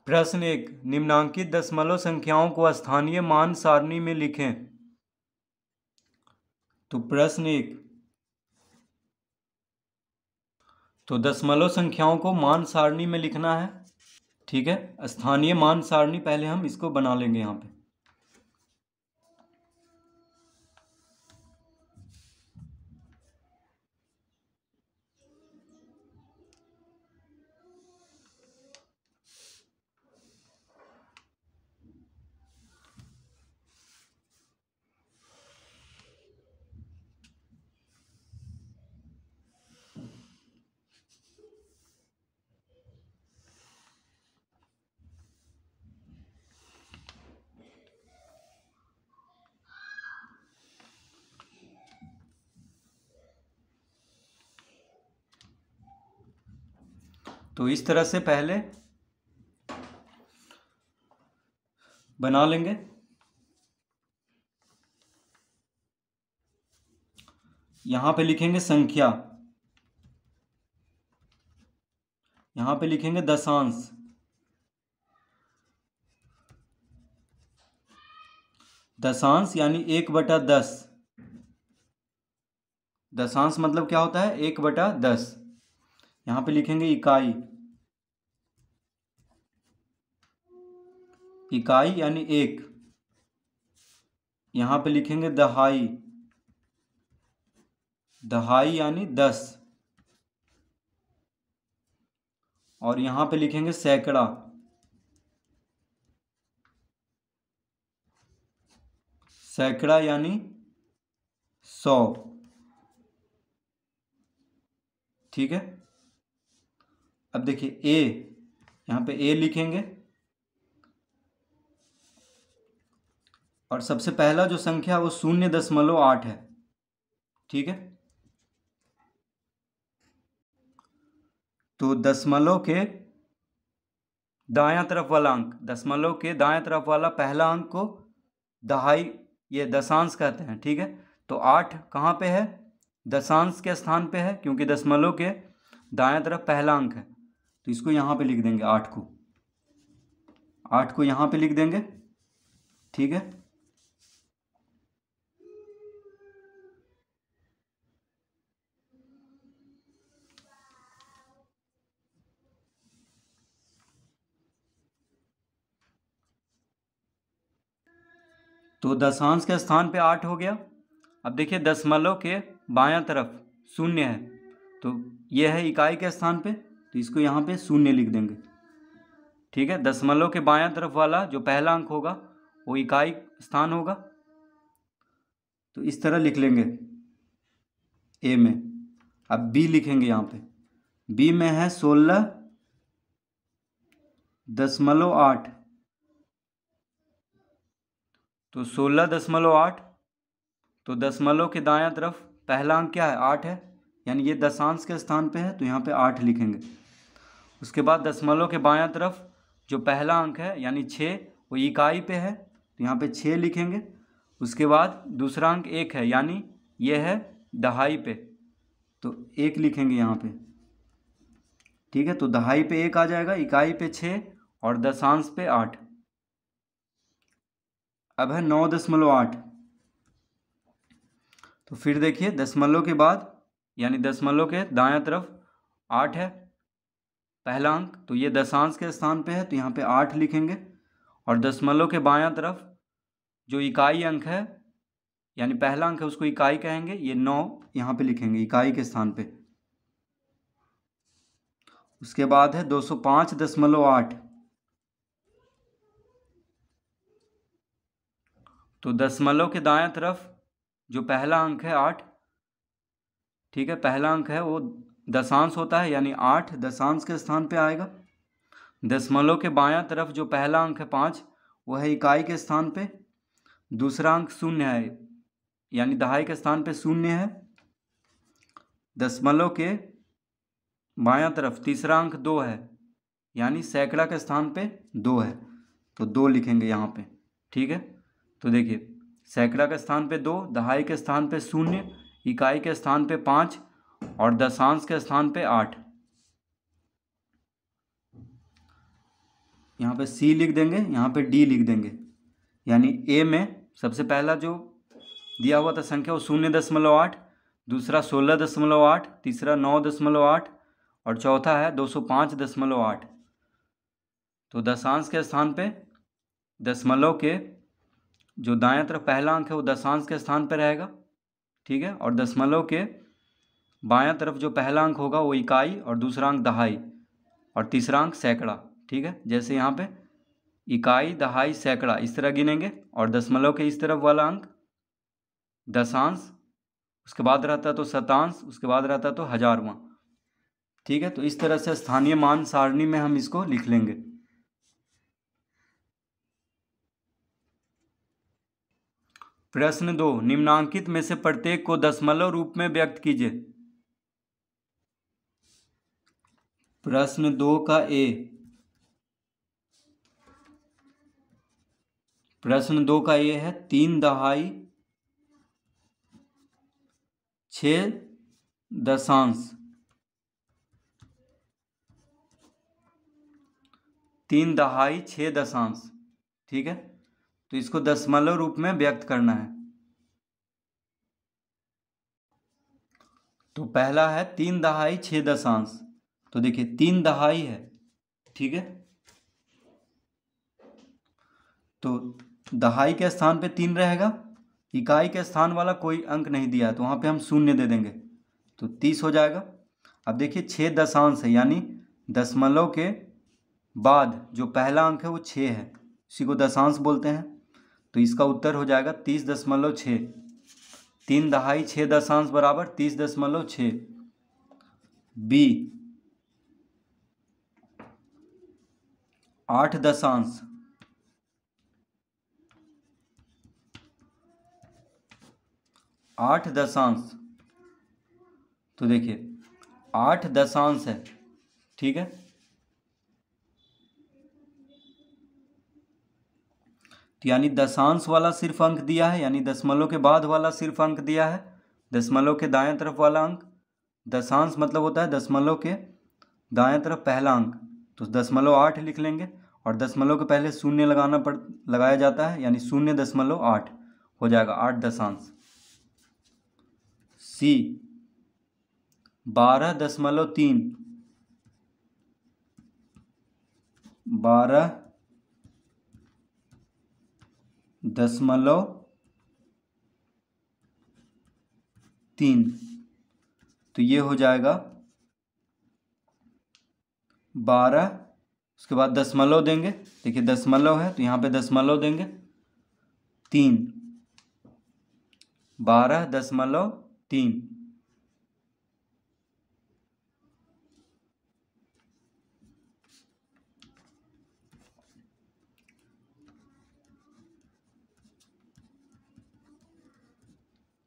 प्रश्न 1, निम्नांकित दशमलव संख्याओं को स्थानीय मान सारणी में लिखें। तो प्रश्न 1, तो दशमलव संख्याओं को मान सारणी में लिखना है। ठीक है, स्थानीय मान सारणी पहले हम इसको बना लेंगे यहाँ पे। तो इस तरह से पहले बना लेंगे। यहां पे लिखेंगे संख्या, यहां पे लिखेंगे दशांश, दशांश यानी 1/10। दशांश मतलब क्या होता है? 1/10। यहां पे लिखेंगे इकाई, इकाई यानी 1। यहां पे लिखेंगे दहाई, दहाई यानी 10। और यहां पे लिखेंगे सैकड़ा, सैकड़ा यानी 100। ठीक है, अब देखिए ए, यहां पे ए लिखेंगे और सबसे पहला जो संख्या वो 0.8 है। ठीक है, तो दशमलव के दायां तरफ वाला अंक, दशमलव के दायां तरफ वाला पहला अंक को दहाई, ये दशांश कहते हैं। ठीक है, तो 8 कहाँ पे है? दशांश के स्थान पे है, क्योंकि दशमलव के दायां तरफ पहला अंक है। तो इसको यहाँ पे लिख देंगे, 8 को, 8 को यहाँ पे लिख देंगे। ठीक है, तो दशांश के स्थान पे 8 हो गया। अब देखिए दशमलव के बायां तरफ 0 है, तो यह है इकाई के स्थान पे, तो इसको यहाँ पे 0 लिख देंगे। ठीक है, दशमलव के बायां तरफ वाला जो पहला अंक होगा वो इकाई स्थान होगा, तो इस तरह लिख लेंगे ए में। अब बी लिखेंगे, यहाँ पे बी में है 16.8, तो 16.8, तो दशमलव के दायां तरफ पहला अंक क्या है? 8 है, यानी ये दशांश के स्थान पे है, तो यहाँ पे 8 लिखेंगे। उसके बाद दशमलव के बायां तरफ जो पहला अंक है यानी 6, वो इकाई पे है, तो यहाँ पे 6 लिखेंगे। उसके बाद दूसरा अंक 1 है, यानी ये है दहाई पे, तो 1 लिखेंगे यहाँ पे। ठीक है, तो दहाई पे 1 आ जाएगा, इकाई पे 6 और दशांश पे 8। अब है 9.8, तो फिर देखिए दशमलव के बाद यानी दशमलव के दायां तरफ 8 है पहला अंक, तो ये दशांश के स्थान पे है, तो यहाँ पे 8 लिखेंगे। और दशमलव के बायां तरफ जो इकाई अंक है यानी पहला अंक है उसको इकाई कहेंगे, ये 9 यहाँ पे लिखेंगे इकाई के स्थान पे। उसके बाद है 205.8, तो दशमलव के दायां तरफ जो पहला अंक है 8, ठीक है, पहला अंक है वो दशांश होता है, यानी 8 दशांश के स्थान पे आएगा। दशमलव के बायां तरफ जो पहला अंक है 5, वो है इकाई के स्थान पे। दूसरा अंक 0 है, यानी दहाई के स्थान पे 0 है। दशमलव के बायां तरफ तीसरा अंक 2 है, यानी सैकड़ा के स्थान पे 2 है, तो 2 लिखेंगे यहाँ पे। ठीक है, तो देखिए सैकड़ा के स्थान पे 2, दहाई के स्थान पे 0, इकाई के स्थान पे 5 और दशांश के स्थान पे 8। यहाँ पे सी लिख देंगे, यहाँ पे डी लिख देंगे। यानी ए में सबसे पहला जो दिया हुआ था संख्या वो 0.8, दूसरा 16.8, तीसरा 9.8 और चौथा है 205.8। तो दशांश के स्थान पे दशमलव के जो दाएं तरफ पहला अंक है वो दशांश के स्थान पे रहेगा, ठीक है। और दशमलव के बायां तरफ जो पहला अंक होगा वो इकाई और दूसरा अंक दहाई और तीसरा अंक सैकड़ा, ठीक है। जैसे यहाँ पे इकाई, दहाई, सैकड़ा इस तरह गिनेंगे और दशमलव के इस तरफ वाला अंक दशांश, उसके बाद रहता है तो शतांश, उसके बाद रहता है तो हजारवां, ठीक है। तो इस तरह से स्थानीय मान सारणी में हम इसको लिख लेंगे। प्रश्न 2, निम्नांकित में से प्रत्येक को दशमलव रूप में व्यक्त कीजिए। प्रश्न 2 का ए, प्रश्न 2 का ये है 3 दहाई 6 दशांश, 3 दहाई 6 दशांश, ठीक है। तो इसको दशमलव रूप में व्यक्त करना है। तो पहला है 3 दहाई 6 दशांश, तो देखिए 3 दहाई है, ठीक है। तो दहाई के स्थान पे 3 रहेगा, इकाई के स्थान वाला कोई अंक नहीं दिया है तो वहाँ पे हम 0 दे देंगे, तो 30 हो जाएगा। अब देखिए 6 दशांश है, यानी दशमलव के बाद जो पहला अंक है वो 6 है, इसी को दशांश बोलते हैं। तो इसका उत्तर हो जाएगा 30.6। 3 दहाई 6 दशांश बराबर 30.6। बी 8 दशांश, 8 दशांश, तो देखिए 8 दशांश है, ठीक है। तो यानी दशांश वाला सिर्फ अंक दिया है, यानी दशमलव के बाद वाला सिर्फ अंक दिया है, दशमलव के दाएं तरफ वाला अंक। दशांश मतलब होता है दशमलव के दाएं तरफ पहला अंक, तो 0.8 लिख लेंगे और दशमलव के पहले 0 लगाया जाता है, यानी 0.8 हो जाएगा 8 दशांश। सी 12.3, 12.3, तो ये हो जाएगा 12, उसके बाद दशमलव देंगे, देखिए दशमलव है तो यहाँ पे दशमलव देंगे 3, 12.3।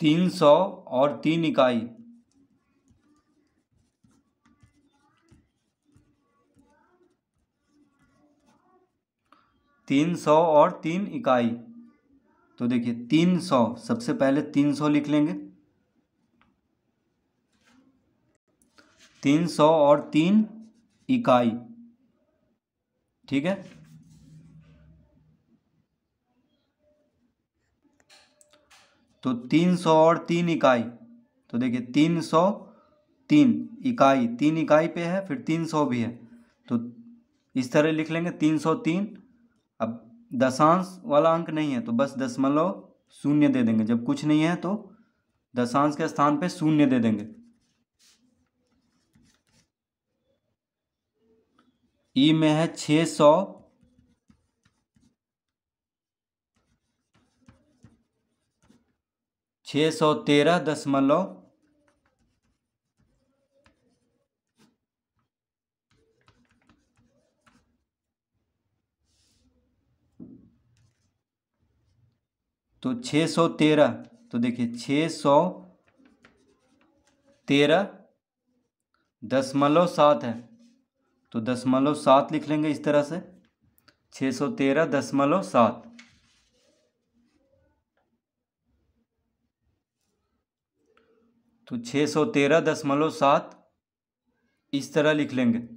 तीन 100 और 3 इकाई, 300 और 3 इकाई, तो देखिए 300, सबसे पहले 300 लिख लेंगे, 300 और 3 इकाई, ठीक है। तो 300 और 3 इकाई, तो देखिए 303 इकाई, 3 इकाई पे है फिर 300 भी है, तो इस तरह लिख लेंगे 303। अब दशांश वाला अंक नहीं है तो बस दशमलव 0 दे देंगे, जब कुछ नहीं है तो दशांश के स्थान पे 0 दे देंगे। ई में है 600, 613., तो 613, तो देखिए 613.7 है, तो 0.7 लिख लेंगे इस तरह से, 613.7। तो 613.7 इस तरह लिख लेंगे।